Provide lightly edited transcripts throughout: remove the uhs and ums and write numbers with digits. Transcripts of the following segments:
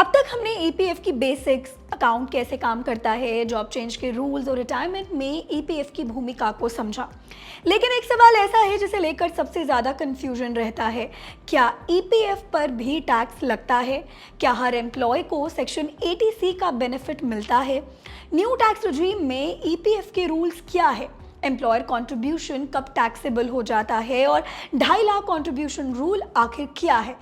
अब तक हमने ईपीएफ की बेसिक्स, अकाउंट कैसे काम करता है, जॉब चेंज के रूल्स और रिटायरमेंट में ईपीएफ की भूमिका को समझा। लेकिन एक सवाल ऐसा है जिसे लेकर सबसे ज़्यादा कंफ्यूजन रहता है। क्या ईपीएफ पर भी टैक्स लगता है? क्या हर एम्प्लॉय को सेक्शन 80C का बेनिफिट मिलता है? न्यू टैक्स रजीम में ईपीएफ के रूल्स क्या है? एम्प्लॉयर कंट्रीब्यूशन कब टैक्सेबल हो जाता है और 2.5 लाख कंट्रीब्यूशन रूल आखिर क्या है?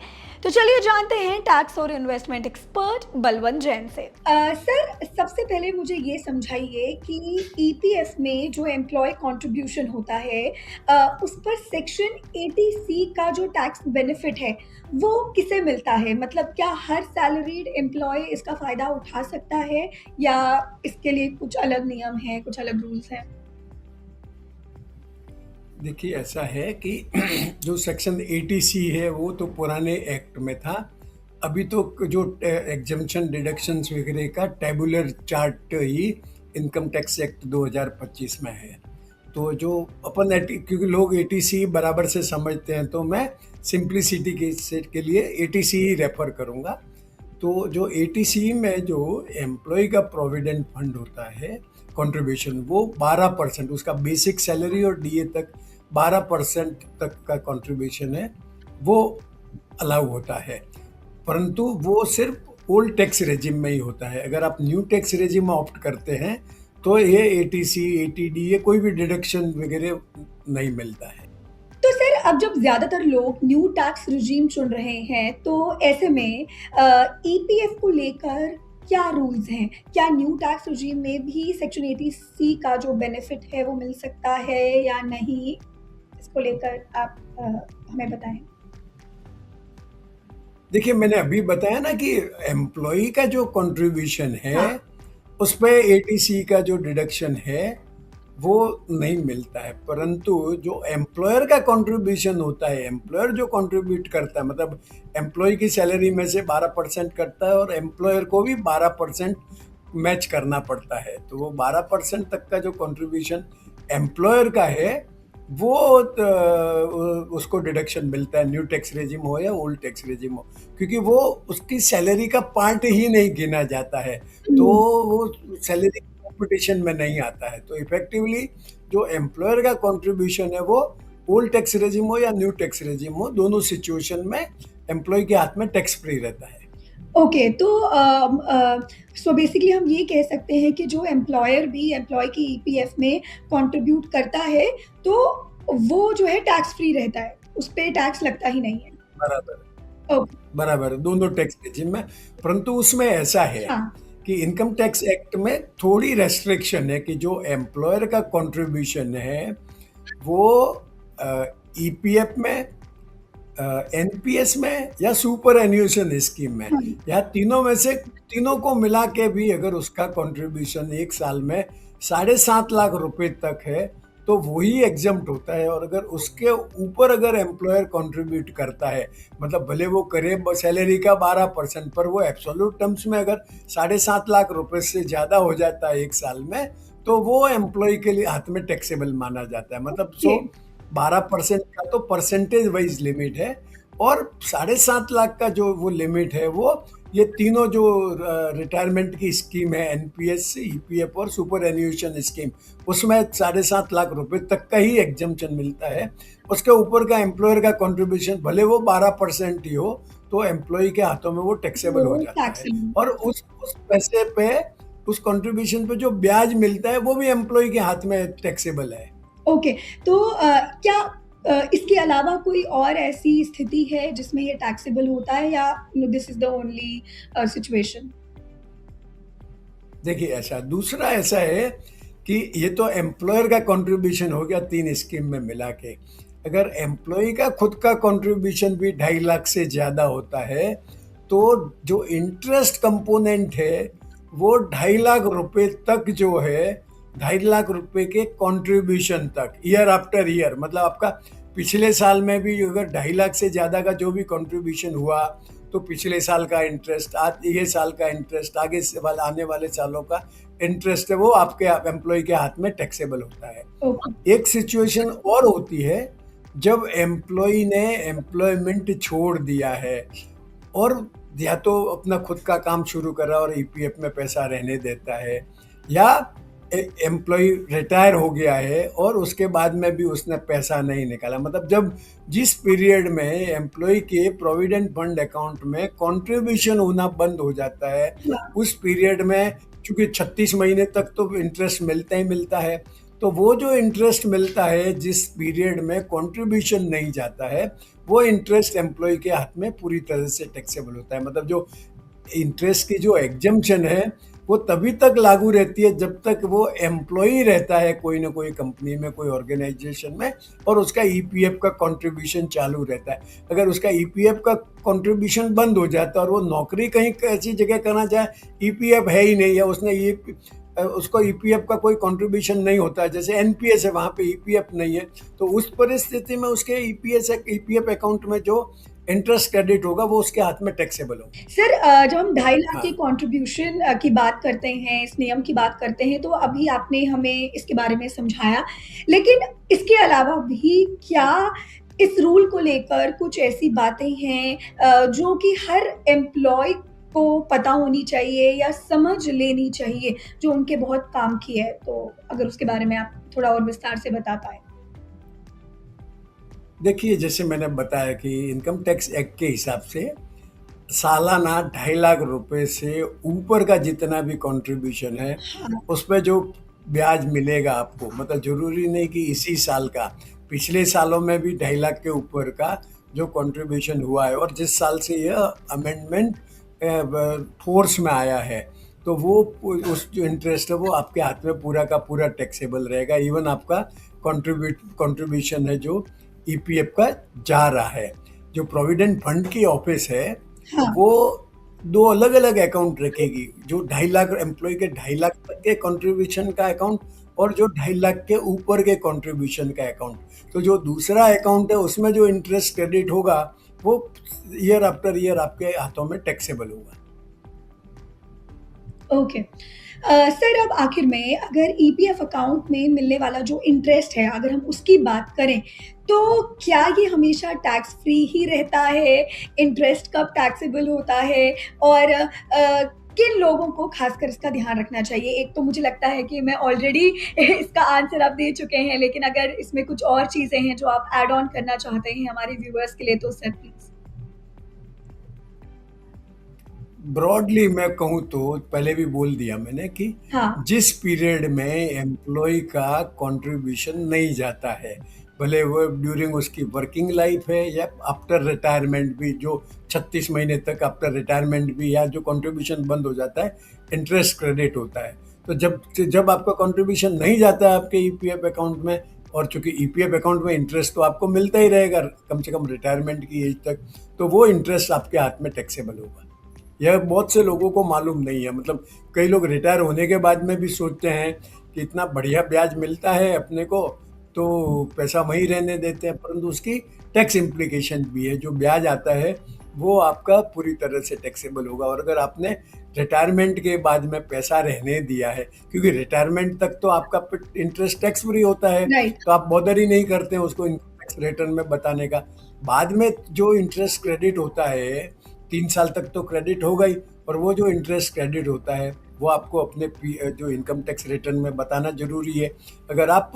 तो चलिए जानते हैं टैक्स और इन्वेस्टमेंट एक्सपर्ट बलवंत जैन से। सर, सबसे पहले मुझे ये समझाइए कि ईपीएफ में जो एम्प्लॉय कंट्रीब्यूशन होता है, उस पर सेक्शन 80C का जो टैक्स बेनिफिट है वो किसे मिलता है? मतलब क्या हर सैलरीड एम्प्लॉय इसका फ़ायदा उठा सकता है या इसके लिए कुछ अलग नियम हैं, कुछ अलग रूल्स हैं? देखिए, ऐसा है कि जो सेक्शन 80C है वो तो पुराने एक्ट में था। अभी तो जो एग्जम्पशन डिडक्शंस वगैरह का टेबुलर चार्ट ही इनकम टैक्स एक्ट 2025 में है। तो जो क्योंकि लोग 80C बराबर से समझते हैं, तो मैं सिंप्लिसिटी के लिए 80C ही रेफर करूँगा। तो जो 80C में जो एम्प्लॉय का प्रोविडेंट फंड होता है कंट्रीब्यूशन, वो 12% उसका बेसिक सैलरी और डीए तक 12% तक का कंट्रीब्यूशन है, वो अलाउ होता है। परंतु वो सिर्फ ओल्ड टैक्स रेजिम में ही होता है। अगर आप न्यू टैक्स रेजिम में ऑप्ट करते हैं तो ये 80C 80D ये कोई भी डिडक्शन वगैरह नहीं मिलता है। तो सर, अब जब ज़्यादातर लोग न्यू टैक्स रिजीम चुन रहे हैं, तो ऐसे में ईपीएफ को लेकर क्या रूल्स हैं? क्या न्यू टैक्स रिजीम में भी सेक्शन 80C का जो बेनिफिट है वो मिल सकता है या नहीं? इसको लेकर आप हमें बताएं। देखिए, मैंने अभी बताया ना कि एम्प्लॉय का जो कंट्रीब्यूशन है हाँ। उस पे 80C का जो डिडक्शन है वो नहीं मिलता है। परंतु जो एम्प्लॉयर का कंट्रीब्यूशन होता है, एम्प्लॉयर जो कंट्रीब्यूट करता है, मतलब एम्प्लॉय की सैलरी में से 12% करता है और एम्प्लॉयर को भी 12% मैच करना पड़ता है। तो वो 12% तक का जो कंट्रीब्यूशन एम्प्लॉयर का है वो उसको डिडक्शन मिलता है, न्यू टैक्स रेजिम हो या ओल्ड टैक्स रेजिम हो, क्योंकि वो उसकी सैलरी का पार्ट ही नहीं गिना जाता है। तो हुँ। वो सैलरी कंपटीशन में नहीं आता है। तो इफेक्टिवली जो एम्प्लॉयर का कंट्रीब्यूशन है वो ओल्ड टैक्स रेजिम हो या न्यू टैक्स रेजिम हो, दोनों सिचुएशन में एम्प्लॉय के हाथ में टैक्स फ्री रहता है। ओके, तो सो बेसिकली हम ये कह सकते हैं कि जो एम्प्लॉयर भी एम्प्लॉय की ईपीएफ में कंट्रीब्यूट करता है, तो वो जो है टैक्स फ्री रहता है, उस पे टैक्स लगता ही नहीं है। बराबर, ओके। बराबर, दोनों टैक्स रेजिम में। परंतु उसमें ऐसा है हाँ। कि इनकम टैक्स एक्ट में थोड़ी रेस्ट्रिक्शन है कि जो एम्प्लॉयर का कंट्रीब्यूशन है वो ईपीएफ में, एनपीएस में या सुपर एन्यूएशन स्कीम में, हाँ। या तीनों में से तीनों को मिला के भी अगर उसका कंट्रीब्यूशन एक साल में 7.5 लाख रुपए तक है तो वही एग्जम्प्ट होता है। और अगर उसके ऊपर अगर एम्प्लॉयर कंट्रीब्यूट करता है, मतलब भले वो करे सैलरी का 12%, पर वो एब्सोल्यूट टर्म्स में अगर 7.5 लाख रुपए से ज़्यादा हो जाता है एक साल में, तो वो एम्प्लॉय के लिए हाथ में टैक्सेबल माना जाता है। मतलब ओके। 12% का तो परसेंटेज वाइज लिमिट है, और 7.5 लाख का जो वो लिमिट है वो ये तीनों जो रिटायरमेंट की स्कीम है, एनपीएस, ईपीएफ और सुपर एन्यूएशन स्कीम, उसमें 7.5 लाख रुपए तक का ही एग्जम्पशन मिलता है। उसके ऊपर का एम्प्लॉयर का कंट्रीब्यूशन भले वो 12% ही हो, तो एम्प्लॉय के हाथों में वो टैक्सेबल हो वो जाता टैक्स है। और उस पैसे पे, उस कंट्रीब्यूशन पे जो ब्याज मिलता है वो भी एम्प्लॉय के हाथ में टैक्सेबल है। ओके, तो क्या इसके अलावा कोई और ऐसी स्थिति है जिसमें ये टैक्सेबल होता है या this is the only situation? देखिए, दूसरा ऐसा है कि ये तो एम्प्लॉयर का कंट्रीब्यूशन हो गया 3 स्कीम में मिला के। अगर एम्प्लॉय का खुद का कंट्रीब्यूशन भी 2.5 लाख से ज़्यादा होता है, तो जो इंटरेस्ट कंपोनेंट है वो 2.5 लाख रुपए तक जो है, 2.5 लाख रुपए के कंट्रीब्यूशन तक ईयर आफ्टर ईयर, मतलब आपका पिछले साल में भी अगर 2.5 लाख से ज़्यादा का जो भी कंट्रीब्यूशन हुआ, तो पिछले साल का इंटरेस्ट, आज ये साल का इंटरेस्ट, आगे से आने वाले सालों का इंटरेस्ट है, वो आपके एम्प्लॉय के हाथ में टैक्सेबल होता है। ओके। एक सिचुएशन और होती है जब एम्प्लॉय ने एम्प्लॉयमेंट छोड़ दिया है और या तो अपना खुद का काम शुरू करा और ईपीएफ में पैसा रहने देता है, या एम्प्लॉय रिटायर हो गया है और उसके बाद में भी उसने पैसा नहीं निकाला। मतलब जब जिस पीरियड में एम्प्लॉय के प्रोविडेंट फंड अकाउंट में कंट्रीब्यूशन होना बंद हो जाता है, उस पीरियड में चूंकि 36 महीने तक तो इंटरेस्ट मिलता ही मिलता है, तो वो जो इंटरेस्ट मिलता है जिस पीरियड में कंट्रीब्यूशन नहीं जाता है, वो इंटरेस्ट एम्प्लॉय के हाथ में पूरी तरह से टैक्सेबल होता है। मतलब जो इंटरेस्ट की जो एग्जम्पशन है वो तभी तक लागू रहती है जब तक वो एम्प्लॉई रहता है कोई ना कोई कंपनी में, कोई ऑर्गेनाइजेशन में, और उसका ईपीएफ का कंट्रीब्यूशन चालू रहता है। अगर उसका ईपीएफ का कंट्रीब्यूशन बंद हो जाता है और वो नौकरी कहीं ऐसी जगह करना चाहे, ईपीएफ है ही नहीं, या उसने ये उसको ईपीएफ का कोई कंट्रीब्यूशन नहीं होता है, जैसे एनपीएस है वहाँ पे ईपीएफ नहीं है, तो उस परिस्थिति में उसके ईपीएफ अकाउंट में जो इंटरेस्ट क्रेडिट होगा वो उसके हाथ में टैक्सेबल होगा। सर, जब हम 2.5 लाख हाँ। की कंट्रीब्यूशन की बात करते हैं, इस नियम की बात करते हैं, तो अभी आपने हमें इसके बारे में समझाया। लेकिन इसके अलावा भी क्या इस रूल को लेकर कुछ ऐसी बातें हैं जो कि हर एम्प्लॉय को पता होनी चाहिए या समझ लेनी चाहिए, जो उनके बहुत काम की है? तो अगर उसके बारे में आप थोड़ा और विस्तार से बता पाएँ। देखिए, जैसे मैंने बताया कि इनकम टैक्स एक्ट के हिसाब से सालाना 2.5 लाख रुपए से ऊपर का जितना भी कंट्रीब्यूशन है, हाँ, उसपे जो ब्याज मिलेगा आपको, मतलब ज़रूरी नहीं कि इसी साल का, पिछले सालों में भी 2.5 लाख के ऊपर का जो कंट्रीब्यूशन हुआ है, और जिस साल से यह अमेंडमेंट फोर्स में आया है, तो वो उस जो इंटरेस्ट है वो आपके हाथ में पूरा का पूरा टैक्सेबल रहेगा। इवन आपका कंट्रीब्यूशन है जो ईपीएफ का जा रहा है। जो प्रोविडेंट फंड की ऑफिस है हाँ। वो 2 अलग-अलग अकाउंट रखेगी, जो 2.5 लाख एम्प्लॉय के 2.5 लाख तक के कंट्रीब्यूशन का अकाउंट, और जो 2.5 लाख के ऊपर के कंट्रीब्यूशन का अकाउंट। तो जो दूसरा अकाउंट है उसमें जो इंटरेस्ट क्रेडिट होगा वो ईयर आफ्टर ईयर आपके हाथों में टैक्सेबल होगा। ओके। सर, अब आखिर में अगर ईपीएफ अकाउंट में मिलने वाला जो इंटरेस्ट है, अगर हम उसकी बात करें, तो क्या ये हमेशा टैक्स फ्री ही रहता है? इंटरेस्ट कब टैक्सेबल होता है? और किन लोगों को खासकर इसका ध्यान रखना चाहिए? एक तो मुझे लगता है कि मैं ऑलरेडी इसका आंसर आप दे चुके हैं, लेकिन अगर इसमें कुछ और चीज़ें हैं जो आप ऐड ऑन करना चाहते हैं हमारे व्यूअर्स के लिए, तो सर प्लीज़। ब्रॉडली मैं कहूँ तो पहले भी बोल दिया मैंने कि हाँ, जिस पीरियड में एम्प्लॉय का कंट्रीब्यूशन नहीं जाता है, भले वो ड्यूरिंग उसकी वर्किंग लाइफ है या आफ्टर रिटायरमेंट भी, जो 36 महीने तक आफ्टर रिटायरमेंट भी, या जो कंट्रीब्यूशन बंद हो जाता है, इंटरेस्ट क्रेडिट होता है। तो जब जब आपका कंट्रीब्यूशन नहीं जाता है आपके ईपीएफ अकाउंट में, और चूंकि ईपीएफ अकाउंट में इंटरेस्ट तो आपको मिलता ही रहेगा कम से कम रिटायरमेंट की एज तक, तो वो इंटरेस्ट आपके हाथ में टैक्सेबल होगा। यह बहुत से लोगों को मालूम नहीं है। मतलब कई लोग रिटायर होने के बाद में भी सोचते हैं कि इतना बढ़िया ब्याज मिलता है अपने को, तो पैसा वहीं रहने देते हैं, परंतु उसकी टैक्स इम्प्लीकेशन भी है। जो ब्याज आता है वो आपका पूरी तरह से टैक्सेबल होगा, और अगर आपने रिटायरमेंट के बाद में पैसा रहने दिया है, क्योंकि रिटायरमेंट तक तो आपका इंटरेस्ट टैक्स फ्री होता है, राइट। तो आप बॉदर ही नहीं करते हैं उसको इनकम टैक्स रिटर्न में बताने का। बाद में जो इंटरेस्ट क्रेडिट होता है 3 साल तक तो क्रेडिट होगा ही, और वो जो इंटरेस्ट क्रेडिट होता है वो आपको अपने जो इनकम टैक्स रिटर्न में बताना जरूरी है। अगर आप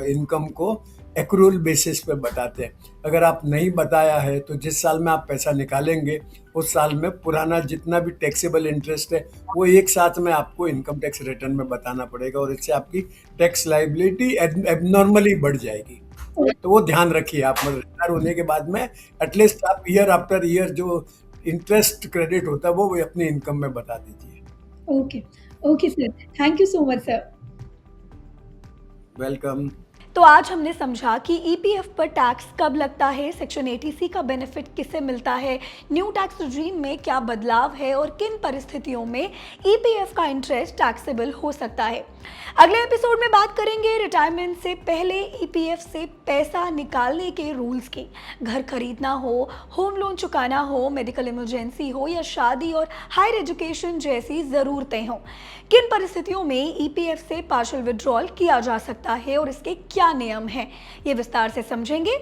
इनकम को एक्रूअल बेसिस पे बताते हैं, अगर आप नहीं बताया है तो जिस साल में आप पैसा निकालेंगे उस साल में पुराना जितना भी टैक्सेबल इंटरेस्ट है वो एक साथ में आपको इनकम टैक्स रिटर्न में बताना पड़ेगा, और इससे आपकी टैक्स लाइबिलिटी एबनॉर्मली बढ़ जाएगी। तो वो ध्यान रखिए आप, मतलब रिटायर होने के बाद में एटलीस्ट आप ईयर आफ्टर ईयर जो इंटरेस्ट क्रेडिट होता है वो अपनी इनकम में बता दीजिए। Okay, okay sir. Thank you so much sir. Welcome. तो आज हमने समझा कि ईपीएफ पर टैक्स कब लगता है, सेक्शन 80C का बेनिफिट किसे मिलता है, न्यू टैक्स रेजिम में क्या बदलाव है और किन परिस्थितियों में ईपीएफ का इंटरेस्ट टैक्सेबल हो सकता है। अगले एपिसोड में बात करेंगे रिटायरमेंट से पहले ईपीएफ से पैसा निकालने के रूल्स की। घर खरीदना हो, होम लोन चुकाना हो, मेडिकल इमरजेंसी हो या शादी और हायर एजुकेशन जैसी ज़रूरतें हों, किन परिस्थितियों में ईपीएफ से पार्शियल विड्रॉल किया जा सकता है और इसके क्या क्या नियम है, ये विस्तार से समझेंगे।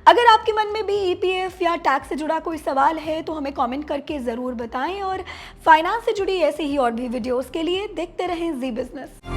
अगर आपके मन में भी ईपीएफ या टैक्स से जुड़ा कोई सवाल है तो हमें कमेंट करके ज़रूर बताएं और फाइनेंस से जुड़ी ऐसी ही और भी वीडियोस के लिए देखते रहें जी बिजनेस।